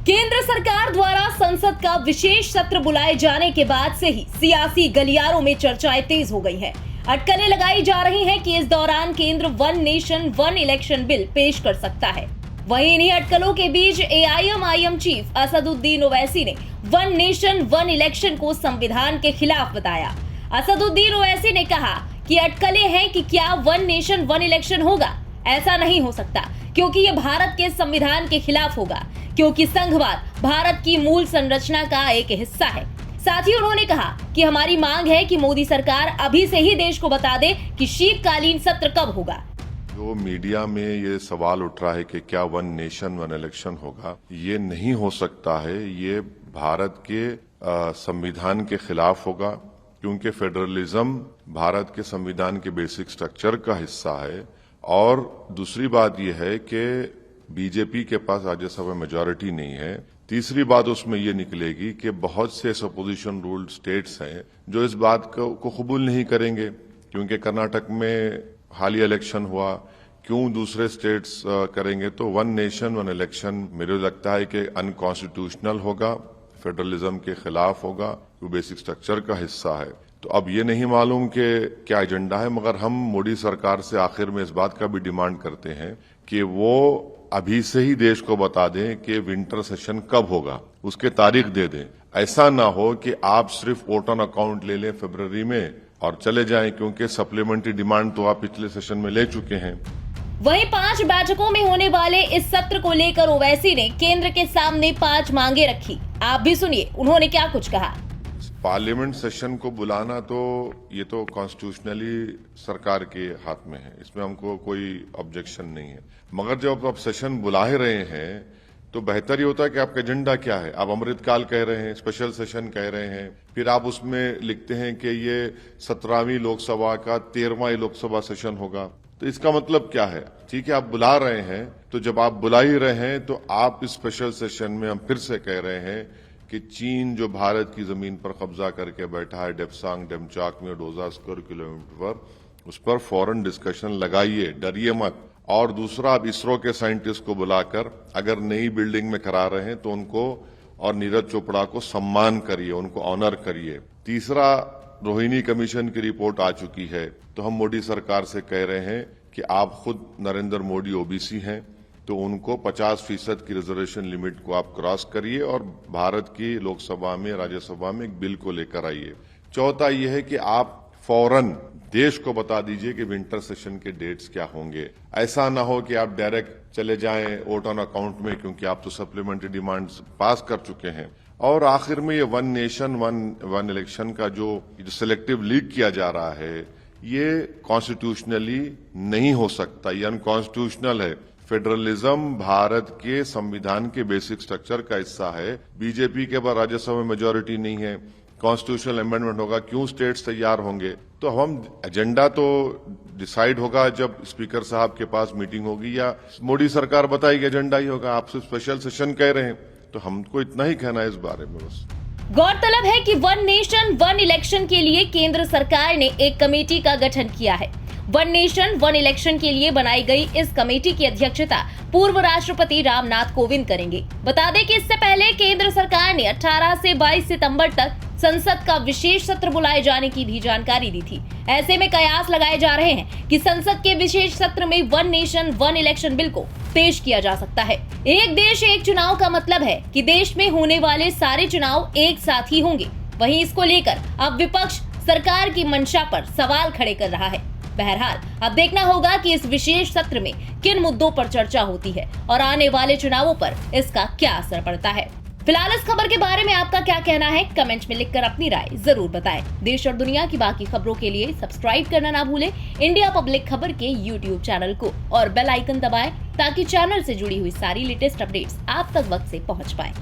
केंद्र सरकार द्वारा संसद का विशेष सत्र बुलाए जाने के बाद से ही सियासी गलियारों में चर्चाएं तेज हो गई हैं। अटकलें लगाई जा रही हैं कि इस दौरान केंद्र one nation one election bill पेश कर सकता है। वहीं इन्हीं अटकलों के बीच AIMIM चीफ असदुद्दीन ओवैसी ने वन नेशन वन इलेक्शन को संविधान के खिलाफ बताया। असदुद्दीन ओवैसी ने कहा कि अटकलें हैं कि क्या वन नेशन वन इलेक्शन होगा। ऐसा नहीं हो सकता क्योंकि ये भारत के संविधान के खिलाफ होगा, क्योंकि संघवाद भारत की मूल संरचना का एक हिस्सा है। साथ ही उन्होंने कहा कि हमारी मांग है कि मोदी सरकार अभी से ही देश को बता दे कि शीतकालीन सत्र कब होगा। जो मीडिया में ये सवाल उठ रहा है कि क्या वन नेशन वन इलेक्शन होगा, ये नहीं हो सकता है। ये भारत के संविधान के खिलाफ होगा, क्योंकि फेडरलिज्म भारत के संविधान के बेसिक स्ट्रक्चर का हिस्सा है। और दूसरी बात यह है कि बीजेपी के पास राज्यसभा मेजॉरिटी नहीं है। तीसरी बात उसमें यह निकलेगी कि बहुत से अपोजिशन रूल्ड स्टेट्स हैं जो इस बात को कबूल नहीं करेंगे, क्योंकि कर्नाटक में हालिया इलेक्शन हुआ, क्यों दूसरे स्टेट्स करेंगे। तो वन नेशन वन इलेक्शन मेरे लगता है कि अनकॉन्स्टिट्यूशनल होगा, फेडरलिज्म के खिलाफ होगा, जो बेसिक स्ट्रक्चर का हिस्सा है। तो अब ये नहीं मालूम कि क्या एजेंडा है, मगर हम मोदी सरकार से आखिर में इस बात का भी डिमांड करते हैं कि वो अभी से ही देश को बता दें कि विंटर सेशन कब होगा, उसके तारीख दे दें। ऐसा ना हो कि आप सिर्फ वोट ऑन अकाउंट ले लें फरवरी में और चले जाएं, क्योंकि सप्लीमेंट्री डिमांड तो आप पिछले सेशन में ले चुके हैं। वहीं 5 बैठकों में होने वाले इस सत्र को लेकर ओवैसी ने केंद्र के सामने 5 मांगे रखी। आप भी सुनिए उन्होंने क्या कुछ कहा। पार्लियामेंट सेशन को बुलाना तो ये तो कॉन्स्टिट्यूशनली सरकार के हाथ में है, इसमें हमको कोई ऑब्जेक्शन नहीं है। मगर जब आप सेशन बुला ही रहे हैं तो बेहतर ये होता है कि आपका एजेंडा क्या है। आप अमृतकाल कह रहे हैं, स्पेशल सेशन कह रहे हैं, फिर आप उसमें लिखते हैं कि ये 17वीं लोकसभा का 13वां लोकसभा सेशन होगा। तो इसका मतलब क्या है? ठीक है, आप बुला रहे हैं, तो जब आप बुला ही रहे हैं तो आप इस स्पेशल सेशन में हम फिर से कह रहे हैं कि चीन जो भारत की जमीन पर कब्जा करके बैठा है डेप्सांग डेमचाक में 2000 स्क्वायर किलोमीटर पर, उस पर फॉरेन डिस्कशन लगाइए, डरिए मत। और दूसरा, आप इसरो के साइंटिस्ट को बुलाकर अगर नई बिल्डिंग में करा रहे हैं तो उनको और नीरज चोपड़ा को सम्मान करिए, उनको ऑनर करिए। तीसरा, रोहिणी कमीशन की रिपोर्ट आ चुकी है, तो हम मोदी सरकार से कह रहे हैं कि आप खुद नरेंद्र मोदी ओबीसी हैं, तो उनको 50% की रिजर्वेशन लिमिट को आप क्रॉस करिए और भारत की लोकसभा में राज्यसभा में एक बिल को लेकर आइए। चौथा यह है कि आप फौरन देश को बता दीजिए कि विंटर सेशन के डेट्स क्या होंगे। ऐसा ना हो कि आप डायरेक्ट चले जाएं वोट ऑन अकाउंट में, क्योंकि आप तो सप्लीमेंट्री डिमांड्स पास कर चुके हैं। और आखिर में ये वन नेशन वन इलेक्शन का जो सिलेक्टिव लीक किया जा रहा है, ये कॉन्स्टिट्यूशनली नहीं हो सकता, ये अनकॉन्स्टिट्यूशनल है। फेडरलिज्म भारत के संविधान के बेसिक स्ट्रक्चर का हिस्सा है। बीजेपी के पास राज्यसभा में मेजॉरिटी नहीं है, कॉन्स्टिट्यूशनल अमेंडमेंट होगा, क्यों स्टेट्स तैयार होंगे। तो हम एजेंडा तो डिसाइड होगा जब स्पीकर साहब के पास मीटिंग होगी या मोदी सरकार बताएगी एजेंडा ही होगा। आप सिर्फ स्पेशल सेशन कह रहे हैं, तो हमको इतना ही कहना है इस बारे में बस। गौरतलब है कि वन नेशन वन इलेक्शन के लिए केंद्र सरकार ने एक कमेटी का गठन किया है। वन नेशन वन इलेक्शन के लिए बनाई गई इस कमेटी की अध्यक्षता पूर्व राष्ट्रपति रामनाथ कोविंद करेंगे। बता दें कि इससे पहले केंद्र सरकार ने 18 से 22 सितंबर तक संसद का विशेष सत्र बुलाए जाने की भी जानकारी दी थी। ऐसे में कयास लगाए जा रहे हैं कि संसद के विशेष सत्र में one nation one election bill को पेश किया जा सकता है। एक देश एक चुनाव का मतलब है कि देश में होने वाले सारे चुनाव एक साथ ही होंगे। वहीं इसको लेकर अब विपक्ष सरकार की मंशा पर सवाल खड़े कर रहा है। बहरहाल अब देखना होगा कि इस विशेष सत्र में किन मुद्दों पर चर्चा होती है और आने वाले चुनावों पर इसका क्या असर पड़ता है। फिलहाल इस खबर के बारे में आपका क्या कहना है, कमेंट में लिखकर अपनी राय जरूर बताएं। देश और दुनिया की बाकी खबरों के लिए सब्सक्राइब करना ना भूलें इंडिया पब्लिक खबर के YouTube चैनल को और बेल आइकन दबाएं ताकि चैनल से जुड़ी हुई सारी लेटेस्ट अपडेट्स आप तक वक्त से पहुंच पाएं।